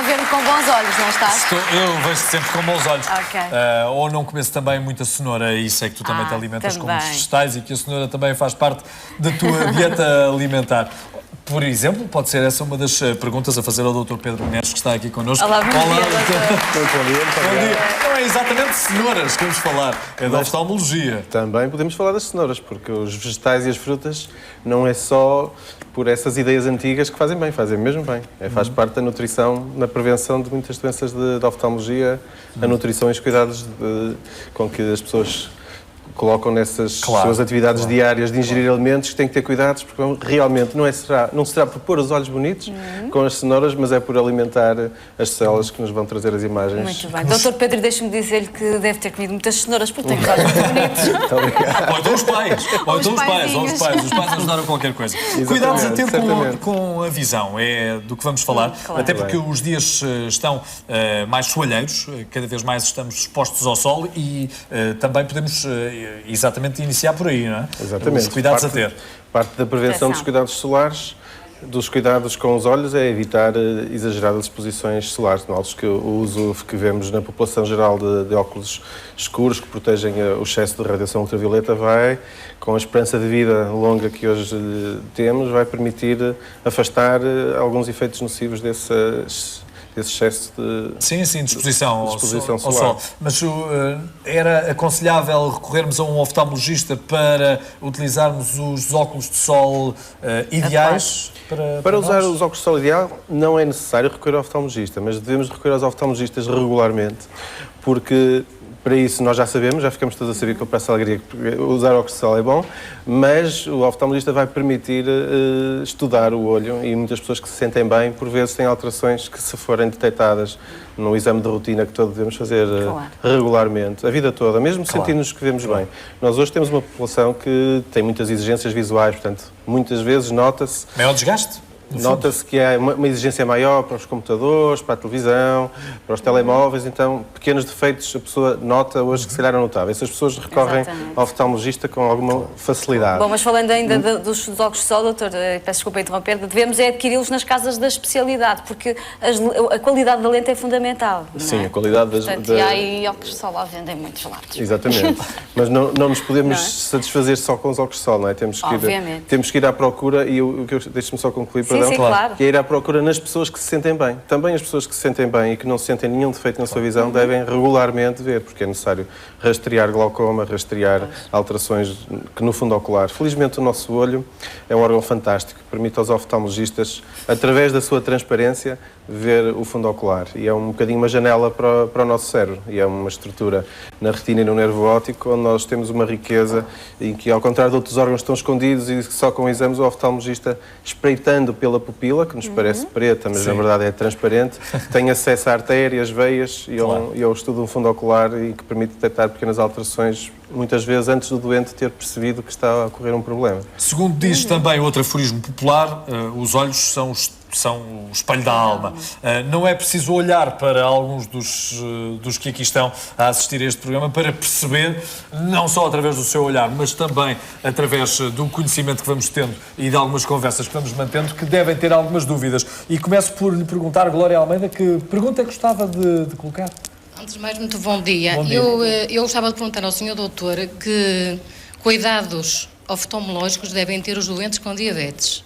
ver-me com bons olhos, não estás? Eu vejo sempre com bons olhos. Ok. Ou não começo também muita cenoura, e sei que tu também te alimentas com também. muitos vegetais e que a cenoura também faz parte da tua dieta alimentar. Por exemplo, pode ser essa uma das perguntas a fazer ao Dr. Pedro Neres, que está aqui connosco. Olá, bom dia, doutor. Bom dia. Não é exatamente cenouras que vamos falar, é da oftalmologia. Também podemos falar das cenouras, porque os vegetais e as frutas não é só por essas ideias antigas que fazem bem, fazem mesmo bem. Faz parte da nutrição, na prevenção de muitas doenças de oftalmologia, a nutrição e os cuidados com que as pessoas colocam nessas suas atividades diárias de ingerir alimentos, que têm que ter cuidados, porque realmente não será por pôr os olhos bonitos com as cenouras, mas é por alimentar as células que nos vão trazer as imagens. Muito bem. Doutor Pedro, deixe-me dizer-lhe que deve ter comido muitas cenouras, porque tem os olhos muito bonitos. Ou então os pais. Ou então os pais. Os pais ajudaram qualquer coisa. Cuidados a ter com a visão, é do que vamos falar. Claro. Até porque os dias estão mais soalheiros, cada vez mais estamos expostos ao sol e também podemos exatamente iniciar por aí, não é? Exatamente. Os cuidados a ter. Parte da prevenção dos cuidados solares, dos cuidados com os olhos, é evitar exageradas exposições solares. O uso que vemos na população geral de óculos escuros que protegem o excesso de radiação ultravioleta vai, com a esperança de vida longa que hoje temos, vai permitir afastar alguns efeitos nocivos desse excesso de exposição ao solar. sol. Mas era aconselhável recorrermos a um oftalmologista para utilizarmos os óculos de sol ideais? Para usar os óculos de sol ideal não é necessário recorrer ao oftalmologista, mas devemos recorrer aos oftalmologistas regularmente, porque para isso nós já sabemos, já ficamos todos a saber que eu peço alegria que usar óculos de sol é bom, mas o oftalmologista vai permitir estudar o olho e muitas pessoas que se sentem bem, por vezes têm alterações que, se forem detectadas no exame de rotina que todos devemos fazer regularmente, a vida toda, mesmo sentindo-nos que vemos bem. Nós hoje temos uma população que tem muitas exigências visuais, portanto, muitas vezes nota-se... Maior desgaste? Nota-se que há uma exigência maior para os computadores, para a televisão, para os telemóveis, então pequenos defeitos a pessoa nota hoje que se calhar não notava. Essas pessoas recorrem ao oftalmologista com alguma facilidade. Bom, mas falando ainda dos óculos de sol, doutor, peço desculpa interromper, devemos adquiri-los nas casas da especialidade, porque a qualidade da lente é fundamental. Não é? Sim, a qualidade E há aí óculos de sol lá vendem muitos lados. Exatamente. Mas não nos podemos satisfazer só com os óculos de sol, não é? Temos que ir à procura, e deixe-me só concluir, claro. Que é ir à procura nas pessoas que se sentem bem. Também as pessoas que se sentem bem e que não sentem nenhum defeito na sua visão devem regularmente ver, porque é necessário rastrear glaucoma, rastrear alterações que no fundo ocular. Felizmente o nosso olho é um órgão fantástico, que permite aos oftalmologistas, através da sua transparência, ver o fundo ocular. E é um bocadinho uma janela para o nosso cérebro. E é uma estrutura na retina e no nervo óptico, onde nós temos uma riqueza em que, ao contrário de outros órgãos que estão escondidos e que só com exames, o oftalmologista, espreitando pela pupila, que nos parece preta, mas na verdade é transparente, tem acesso a artérias, veias e ao estudo do fundo ocular, e que permite detectar pequenas alterações, muitas vezes antes do doente ter percebido que está a ocorrer um problema. Segundo diz também outro aforismo popular, os olhos são o espelho da alma. Não é preciso olhar para alguns dos que aqui estão a assistir a este programa para perceber, não só através do seu olhar, mas também através do conhecimento que vamos tendo e de algumas conversas que vamos mantendo, que devem ter algumas dúvidas. E começo por lhe perguntar, Glória Almeida, que pergunta é que gostava de colocar? Antes de mais, muito bom dia. Bom dia. Eu gostava de perguntar ao Sr. Doutor que cuidados oftalmológicos devem ter os doentes com diabetes.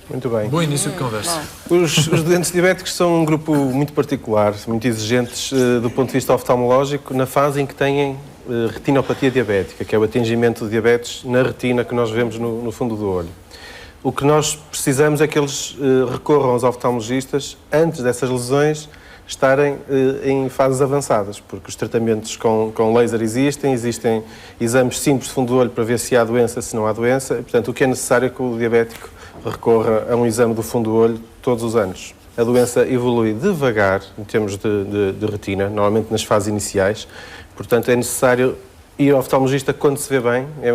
Muito bem. Bom início de conversa. Os doentes diabéticos são um grupo muito particular, muito exigentes do ponto de vista oftalmológico, na fase em que têm retinopatia diabética, que é o atingimento de diabetes na retina que nós vemos no fundo do olho. O que nós precisamos é que eles recorram aos oftalmologistas antes dessas lesões estarem em fases avançadas, porque os tratamentos com laser existem exames simples de fundo do olho para ver se há doença, se não há doença, e, portanto, o que é necessário é que o diabético recorra a um exame do fundo do olho todos os anos. A doença evolui devagar em termos de retina, normalmente nas fases iniciais, portanto é necessário ir ao oftalmologista quando se vê bem, é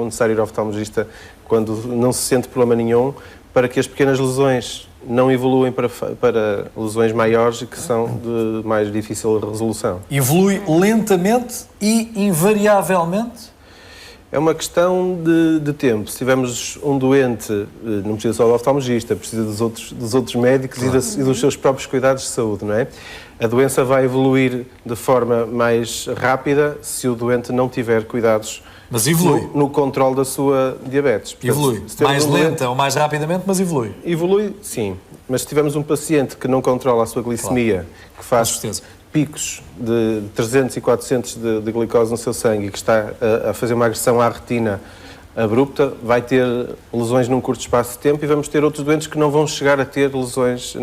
necessário ir ao oftalmologista quando não se sente problema nenhum, para que as pequenas lesões não evoluem para lesões maiores e que são de mais difícil resolução. Evolui lentamente e invariavelmente? É uma questão de tempo. Se tivermos um doente, não precisa só do oftalmologista, precisa dos outros médicos e dos seus próprios cuidados de saúde, não é? A doença vai evoluir de forma mais rápida se o doente não tiver cuidados Mas evolui. no controle da sua diabetes. Portanto, Evolui. se temos Mais um doente- lenta ou mais rapidamente, mas evolui. Evolui, sim. Mas se tivermos um paciente que não controla a sua glicemia, que faz Com certeza. picos de 300 e 400 de glicose no seu sangue e que está a fazer uma agressão à retina abrupta, vai ter lesões num curto espaço de tempo e vamos ter outros doentes que não vão chegar a ter lesões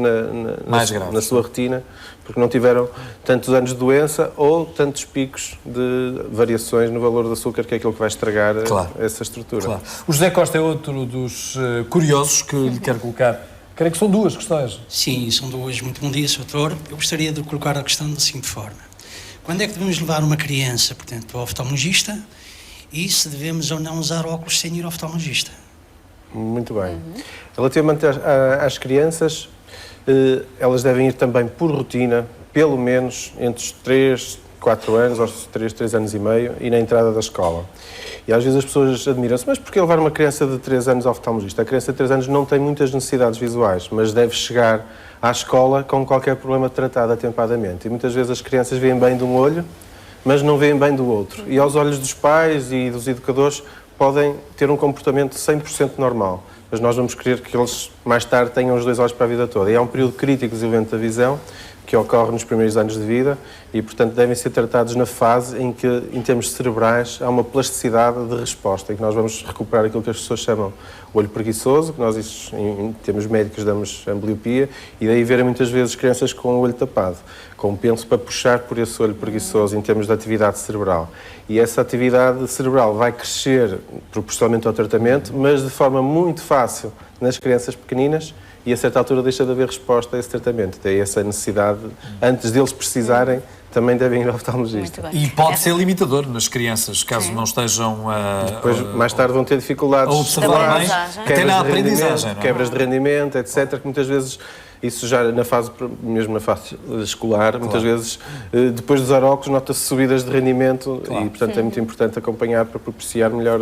Mais graves. na sua retina, porque não tiveram tantos anos de doença ou tantos picos de variações no valor do açúcar, que é aquilo que vai estragar essa estrutura. Claro. O José Costa é outro dos curiosos que lhe quero colocar. Creio que são duas questões. Sim, são duas. Muito bom dia, Sr. Doutor. Eu gostaria de colocar a questão da seguinte forma. Quando é que devemos levar uma criança, portanto, ao oftalmologista e se devemos ou não usar óculos sem ir ao oftalmologista? Muito bem. Relativamente às crianças, elas devem ir também por rotina, pelo menos entre os 3, 4 anos, aos 3 anos e meio, e na entrada da escola. E às vezes as pessoas admiram-se, mas porquê levar uma criança de 3 anos ao oftalmologista? A criança de 3 anos não tem muitas necessidades visuais, mas deve chegar à escola com qualquer problema tratado atempadamente. E muitas vezes as crianças veem bem de um olho, mas não veem bem do outro. E aos olhos dos pais e dos educadores podem ter um comportamento 100% normal. Mas nós vamos querer que eles mais tarde tenham os 2 olhos para a vida toda. E é um período crítico de desenvolvimento da visão que ocorre nos primeiros anos de vida e, portanto, devem ser tratados na fase em que, em termos cerebrais, há uma plasticidade de resposta, em que nós vamos recuperar aquilo que as pessoas chamam o olho preguiçoso, que nós, em termos médicos, damos ambliopia, e daí verem muitas vezes crianças com o olho tapado, com um penso para puxar por esse olho preguiçoso em termos de atividade cerebral. E essa atividade cerebral vai crescer proporcionalmente ao tratamento, mas de forma muito fácil nas crianças pequeninas, e a certa altura deixa de haver resposta a esse tratamento. Daí essa necessidade, antes deles precisarem, também devem ir ao oftalmologista. Muito bem. E pode ser limitador nas crianças, caso não estejam Depois, mais tarde, vão ter dificuldades a observar bem, aprendizagem. até na aprendizagem. Não é? quebras de rendimento, etc., que muitas vezes, isso já mesmo na fase escolar, muitas vezes, depois de usar óculos, nota-se subidas de rendimento e, portanto, é muito importante acompanhar para propiciar melhor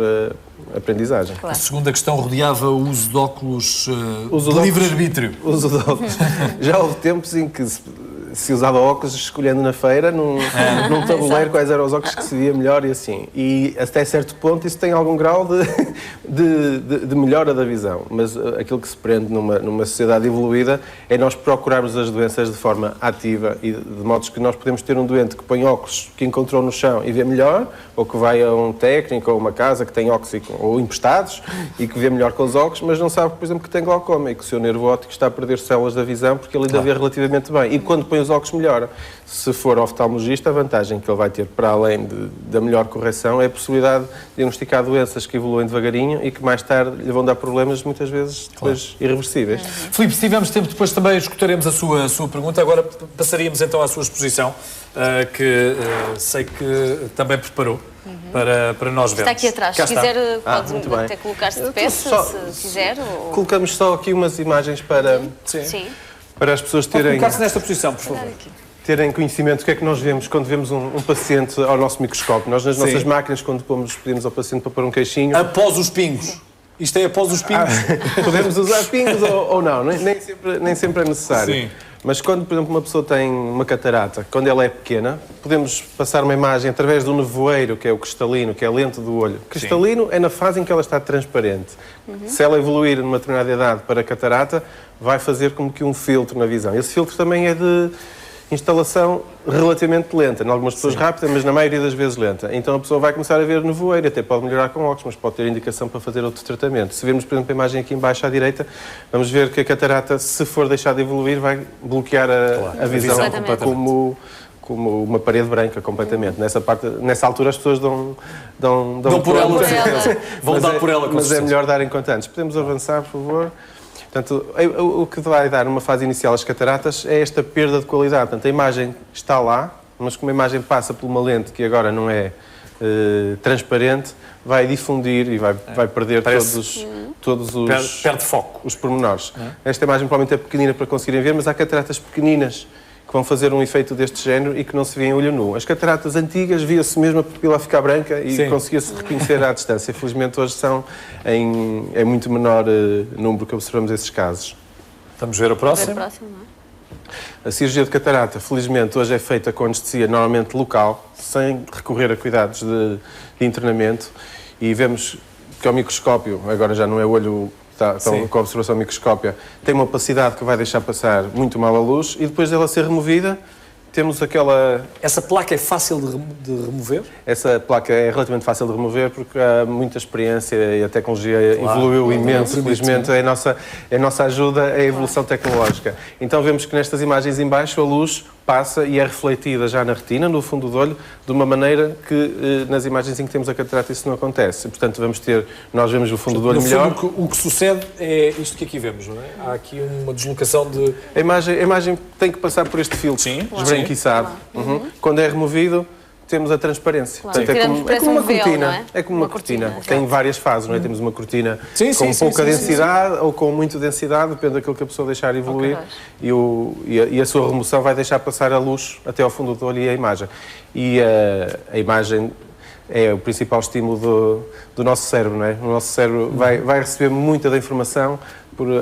a aprendizagem. A segunda questão rodeava o uso de óculos Uso de de livre-arbítrio. Uso de óculos. Já houve tempos em que se usava óculos escolhendo na feira, num tabuleiro, quais eram os óculos que se via melhor e assim. E até certo ponto isso tem algum grau de melhora da visão. Mas aquilo que se prende numa sociedade evoluída é nós procurarmos as doenças de forma ativa e de modo que nós podemos ter um doente que põe óculos que encontrou no chão e vê melhor, ou que vai a um técnico ou uma casa que tem óculos ou emprestados e que vê melhor com os óculos, mas não sabe, por exemplo, que tem glaucoma e que o seu nervo óptico está a perder células da visão porque ele ainda vê relativamente bem. E quando põe os óculos melhora. Se for oftalmologista, a vantagem que ele vai ter, para além da melhor correção, é a possibilidade de diagnosticar doenças que evoluem devagarinho e que mais tarde lhe vão dar problemas, muitas vezes, depois irreversíveis. Filipe, se tivermos tempo, depois também escutaremos a sua pergunta. Agora passaríamos então à sua exposição, que sei que também preparou para nós vermos. Está aqui atrás. Cá Se está. quiser, pode muito bem. até colocar-se de pé, se quiser. Ou... Colocamos só aqui umas imagens para as pessoas Pode terem... colocar-se nesta posição, por favor. terem conhecimento do que é que nós vemos quando vemos um paciente ao nosso microscópio. Nós, nas nossas máquinas, quando pedimos ao paciente para pôr um queixinho... Após os pingos. Isto é após os pingos. Podemos usar pingos ou não, nem sempre é necessário. Sim. Mas quando, por exemplo, uma pessoa tem uma catarata, quando ela é pequena, podemos passar uma imagem através do nevoeiro, que é o cristalino, que é a lente do olho. Cristalino é na fase em que ela está transparente. Se ela evoluir numa determinada idade para catarata, vai fazer como que um filtro na visão. Esse filtro também é de instalação relativamente lenta. Em algumas pessoas rápida, mas na maioria das vezes lenta. Então a pessoa vai começar a ver nevoeiro, até pode melhorar com óculos, mas pode ter indicação para fazer outro tratamento. Se virmos, por exemplo, a imagem aqui em baixo à direita, vamos ver que a catarata, se for deixar de evoluir, vai bloquear a visão como uma parede branca completamente. Nessa altura as pessoas dão por ela. Vão mas dar por ela, com Mas é certeza. melhor dar em conta antes. Podemos avançar, por favor? Portanto, o que vai dar numa fase inicial as cataratas é esta perda de qualidade. Portanto, a imagem está lá, mas como a imagem passa por uma lente que agora não é transparente, vai difundir e vai perder todos Perde foco. os pormenores. Esta imagem provavelmente é pequenina para conseguirem ver, mas há cataratas pequeninas que vão fazer um efeito deste género e que não se vê em olho nu. As cataratas antigas via-se mesmo a pupila ficar branca e conseguia-se reconhecer à distância. Felizmente hoje são em muito menor número que observamos esses casos. Vamos ver a próxima. A cirurgia de catarata, felizmente, hoje é feita com anestesia normalmente local, sem recorrer a cuidados de internamento, e vemos que ao microscópio, agora já não é o olho com a observação microscópia, tem uma opacidade que vai deixar passar muito mal a luz, e depois dela ser removida, temos aquela... Essa placa é fácil de remover? Essa placa é relativamente fácil de remover porque há muita experiência e a tecnologia evoluiu imenso. Felizmente, a nossa ajuda é a evolução tecnológica. Então vemos que nestas imagens em baixo a luz passa e é refletida já na retina, no fundo do olho, de uma maneira que nas imagens em que temos a catarata isso não acontece. E, portanto, nós vemos o fundo do olho melhor. O que sucede é isto que aqui vemos, não é? Há aqui uma deslocação de... A imagem tem que passar por este filtro esbranquiçado. Quando é removido, temos a transparência. Claro. Portanto, é como uma véu, cortina. não é? É como uma cortina. Tem várias fases, não é? Temos uma cortina com pouca densidade ou com muita densidade, depende daquilo que a pessoa deixar evoluir. E a sua remoção vai deixar passar a luz até ao fundo do olho e a imagem. E a imagem é o principal estímulo do nosso cérebro, não é? O nosso cérebro vai receber muita da informação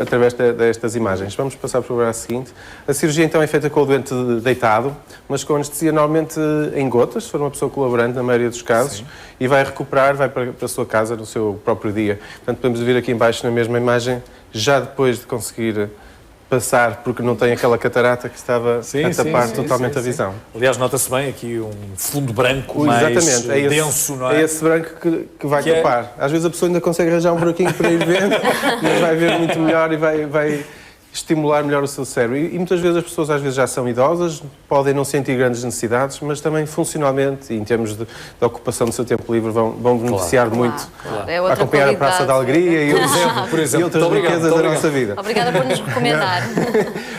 através destas imagens. Vamos passar para o braço seguinte. A cirurgia então é feita com o doente deitado, mas com anestesia normalmente em gotas, se for uma pessoa colaborante na maioria dos casos, e vai recuperar, vai para a sua casa no seu próprio dia. Portanto, podemos ver aqui em baixo na mesma imagem, já depois de conseguir passar, porque não tem aquela catarata que estava a tapar totalmente a visão. Aliás, nota-se bem aqui um fundo branco mais denso, não é? É esse branco que vai tapar. Às vezes a pessoa ainda consegue arranjar um buraquinho para ir vendo, mas vai ver muito melhor e vai estimular melhor o seu cérebro. E muitas vezes as pessoas às vezes já são idosas, podem não sentir grandes necessidades, mas também funcionalmente, em termos de ocupação do seu tempo livre, vão beneficiar muito. É outra acompanhar a Praça da Alegria e outras riquezas da nossa vida. Obrigada por nos recomendar.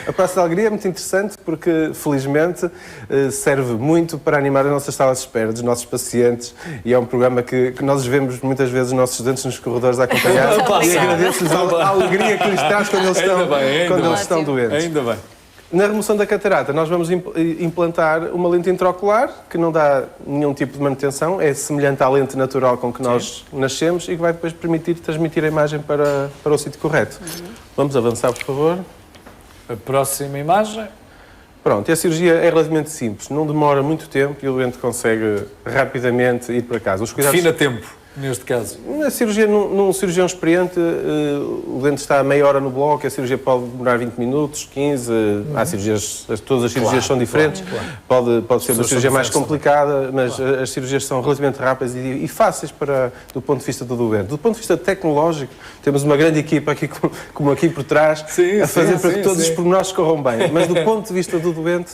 A Praça da Alegria é muito interessante porque, felizmente, serve muito para animar as nossas salas de espera dos nossos pacientes e é um programa que nós vemos muitas vezes os nossos estudantes nos corredores a acompanhar e agradeço-lhes a alegria que lhes traz quando eles estão doentes. Ainda bem. Na remoção da catarata, nós vamos implantar uma lente intraocular que não dá nenhum tipo de manutenção, é semelhante à lente natural com que nós nascemos e que vai depois permitir transmitir a imagem para o sítio correto. Vamos avançar, por favor. A próxima imagem. Pronto, e a cirurgia é relativamente simples, não demora muito tempo e o doente consegue rapidamente ir para casa. Os cuidados... Fina tempo, neste caso. Na cirurgia, num cirurgião experiente, o doente está meia hora no bloco, a cirurgia pode demorar 20 minutos, 15, há cirurgias, todas as cirurgias são diferentes, pode ser uma cirurgia mais complicada, mas as cirurgias são relativamente rápidas e fáceis do ponto de vista do doente. Do ponto de vista tecnológico, temos uma grande equipa aqui, como aqui por trás, a fazer para que todos os pormenores corram bem, mas do ponto de vista do doente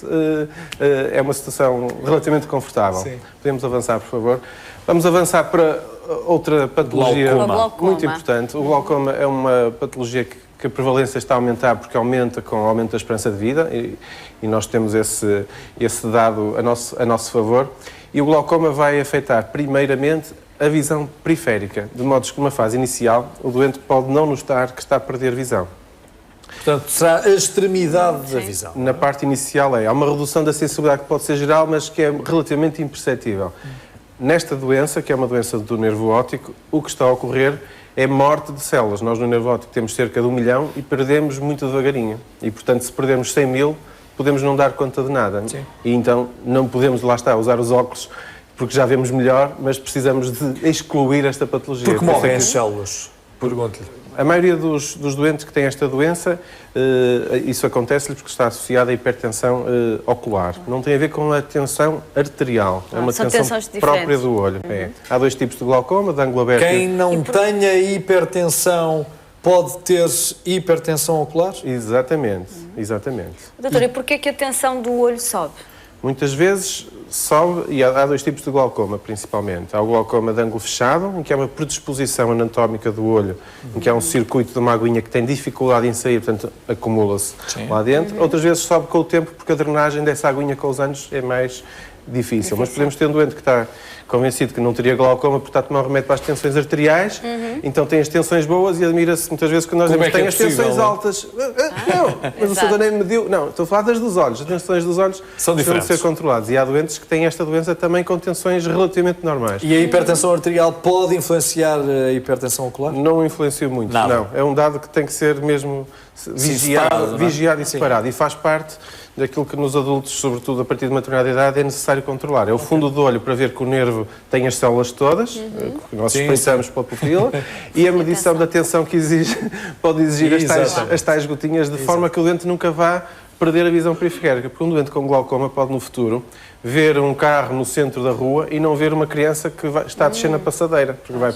é uma situação relativamente confortável. Podemos avançar, por favor. Vamos avançar para outra patologia muito importante. O glaucoma é uma patologia que a prevalência está a aumentar porque aumenta com o aumento da esperança de vida e nós temos esse dado a nosso favor. E o glaucoma vai afetar primeiramente a visão periférica, de modo que numa fase inicial o doente pode não notar que está a perder visão. Portanto, será a extremidade da visão. Na parte inicial há uma redução da sensibilidade que pode ser geral, mas que é relativamente imperceptível. Nesta doença, que é uma doença do nervo óptico, o que está a ocorrer é morte de células. Nós no nervo óptico temos cerca de 1 milhão e perdemos muito devagarinho. E, portanto, se perdermos 100 mil, podemos não dar conta de nada. E então não podemos, lá está, usar os óculos, porque já vemos melhor, mas precisamos de excluir esta patologia. Porque morrem as células? Pergunto-lhe. A maioria dos doentes que têm esta doença, isso acontece-lhes porque está associada à hipertensão ocular. Não tem a ver com a tensão arterial, é uma tensão própria do olho. Há 2 tipos de glaucoma, de ângulo aberto. Quem não tenha hipertensão pode ter hipertensão ocular? Exatamente. Doutor, e porquê que a tensão do olho sobe? Muitas vezes sobe, e há 2 tipos de glaucoma, principalmente. Há o glaucoma de ângulo fechado, em que há uma predisposição anatómica do olho, em que há um circuito de uma aguinha que tem dificuldade em sair, portanto, acumula-se lá dentro. Outras vezes sobe com o tempo, porque a drenagem dessa aguinha com os anos é difícil. Mas podemos ter um doente que está convencido que não teria glaucoma porque está a tomar um remédio para as tensões arteriais, então tem as tensões boas e admira-se muitas vezes que nós Como dizemos é que tem é as possível, tensões não é? altas. Não, mas o senhor nem mediu. Não, estou a falar das dos olhos. As tensões dos olhos São precisam de diferentes. ser controladas. E há doentes que têm esta doença também com tensões relativamente normais. E a hipertensão arterial pode influenciar a hipertensão ocular? Não influencia muito, Nada. não. É um dado que tem que ser mesmo separado, não é? vigiado e Sim. separado. E faz parte daquilo que nos adultos, sobretudo a partir de uma determinada idade, é necessário controlar. É o fundo do olho para ver que o nervo tem as células todas, que nós Sim, espreitamos pela pupila, e a medição da tensão que exige, pode exigir Exatamente. as tais gotinhas, de forma que o doente nunca vá perder a visão periférica. Porque um doente com glaucoma pode, no futuro, ver um carro no centro da rua e não ver uma criança que está a descer na passadeira, porque vai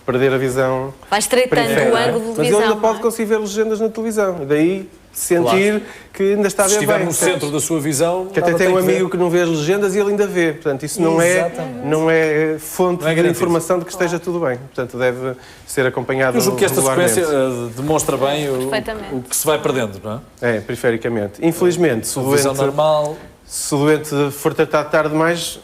perder a visão Vai estreitando periférica. o ângulo de Mas visão. ele ainda pode não é? conseguir ver legendas na televisão. E daí sentir que ainda está a Se ver estiver bem. no centro da sua visão, Que até nada tem um que ver. amigo que não vê as legendas e ele ainda vê. Portanto, isso não é fonte Não é de garantido. informação de que esteja tudo bem. Portanto, deve ser acompanhado Eu julgo que esta regularmente. sequência demonstra bem Perfeitamente. o que se vai perdendo, não é? É, perifericamente. Infelizmente, se o Visão doente, normal. se o doente for tratado tarde demais,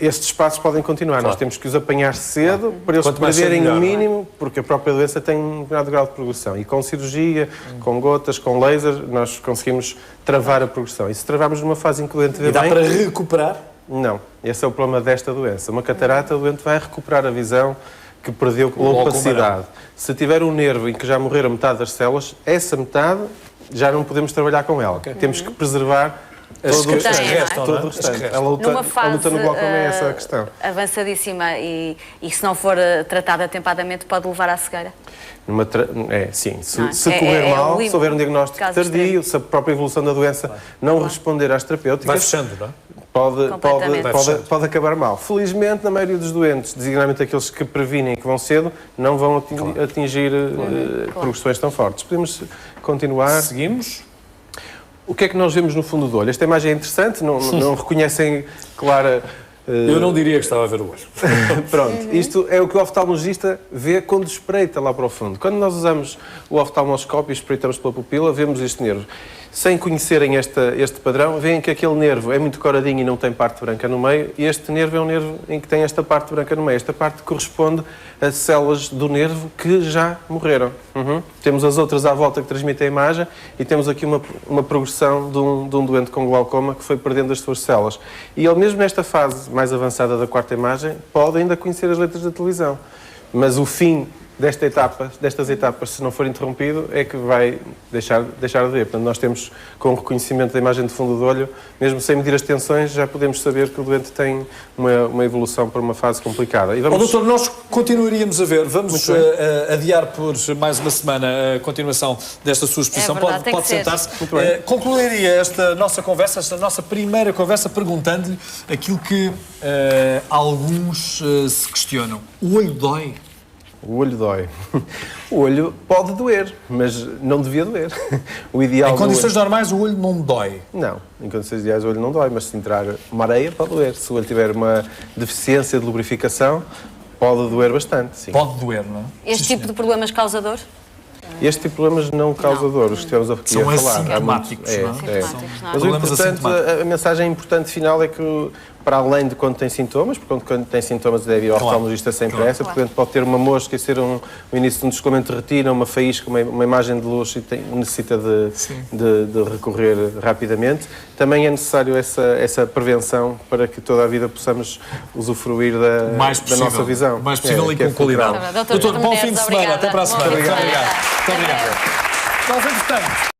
estes espaços podem continuar. Claro. Nós temos que os apanhar cedo para eles Quanto mais cedo, perderem melhor, o não é? mínimo, porque a própria doença tem um determinado grau de progressão. E com cirurgia, com gotas, com laser, nós conseguimos travar a progressão. E se travarmos numa fase em que o doente vê E dá bem... para recuperar? Não, esse é o problema desta doença. Uma catarata, o doente vai recuperar a visão que perdeu com a opacidade. Se tiver um nervo em que já morreram metade das células, essa metade já não podemos trabalhar com ela. Temos que preservar todo o que restante. têm, não é? restam, Todo não é? o As restante. que A restam. luta, Numa a fase luta no glaucoma é essa a questão. avançadíssima e se não for tratada atempadamente pode levar à cegueira. Sim. Se Não é? correr É o mal, limite. se houver um diagnóstico Caso tardio, se a própria evolução da doença não responder às Vai terapêuticas, fechando, não é? Completamente. pode acabar mal. Felizmente, na maioria dos doentes, designadamente aqueles que previnem que vão cedo, não vão atingir progressões tão fortes. Podemos continuar. Seguimos. O que é que nós vemos no fundo do olho? Esta imagem é interessante, não reconhecem clara... Eu não diria que estava a ver o olho. Pronto, isto é o que o oftalmologista vê quando espreita lá para o fundo. Quando nós usamos o oftalmoscópio e espreitamos pela pupila, vemos este nervo. Sem conhecerem este padrão, veem que aquele nervo é muito coradinho e não tem parte branca no meio, e este nervo é um nervo em que tem esta parte branca no meio. Esta parte corresponde às células do nervo que já morreram. Temos as outras à volta que transmitem a imagem e temos aqui uma progressão de um doente com glaucoma que foi perdendo as suas células. E ele, mesmo nesta fase mais avançada da quarta imagem, pode ainda conhecer as letras da televisão. Mas o fim destas etapas, se não for interrompido, é que vai deixar de ver. Portanto, nós temos, com o reconhecimento da imagem de fundo do olho, mesmo sem medir as tensões, já podemos saber que o doente tem uma evolução para uma fase complicada. E vamos... Doutor, nós continuaríamos a ver, vamos adiar por mais uma semana a continuação desta sua exposição. É verdade, tem pode que ser. sentar-se. Muito bem. Concluiria esta nossa conversa, esta nossa primeira conversa, perguntando-lhe aquilo que alguns se questionam. O olho dói? O olho dói. O olho pode doer, mas não devia doer. O ideal Em condições do normais o olho não dói. olho... Não, em condições ideais o olho não dói, mas se entrar uma areia pode doer. Se o olho tiver uma deficiência de lubrificação, pode doer bastante, sim. Pode doer, não é? Este tipo de problemas causa dor? Este tipo de problemas não causa dor, os que estamos aqui São a falar. assintomáticos, não é? Sintomáticos, não é? Mas o Problemas importante, assintomáticos. a mensagem importante final é que, para além de quando tem sintomas, porque quando tem sintomas deve ir ao oftalmologista sem pressa, porque pode ter uma mosca e ser um início de um descolamento de retina, uma faísca, uma imagem de luz e necessita de recorrer rapidamente. Também é necessário essa prevenção para que toda a vida possamos usufruir da nossa visão. Mais possível e que é com qualidade. Doutor Doutor, bom fim de semana. Obrigada. Até para a semana. Bom fim de Muito semana. obrigado. Muito obrigado. Nós, entretanto,